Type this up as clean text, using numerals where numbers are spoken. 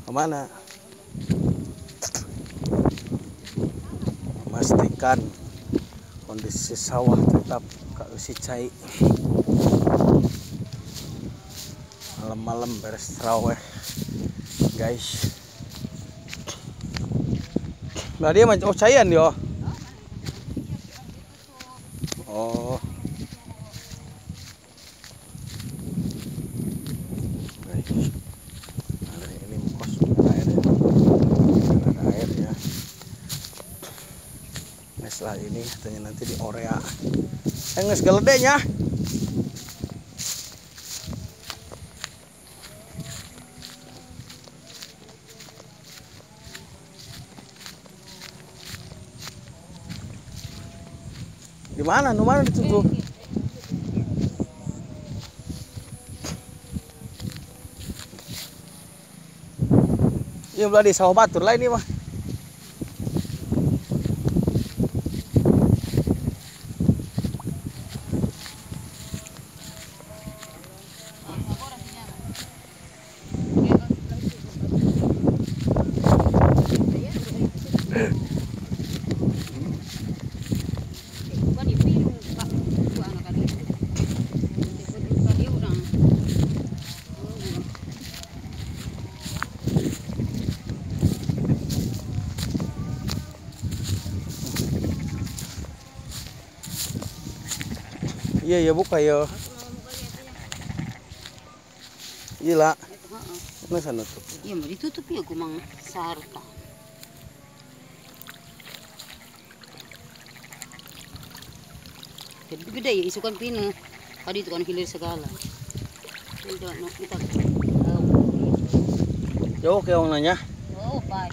Kemana? Memastikan kondisi sawah tetap keusi cai. Malam-malam beres terawih, guys. Nah dia macam cayan dia. Oh. Guys. Nah, ini kos air ya. Ada air ya. Nah, setelah ini katanya nanti di Orea. Nges geledenya. Di mana? Nu mana ditutup? Iya belah di sawah batur lah ini mah. Iya ya buka ya. Iya lah. Masa nutup? Iya mau ditutup ya gue mang sarta. Jadi gede ya isukan pinu. Tadi itu kan hilir segala. Kita Jauh ke orang nanya. Oh, Pak,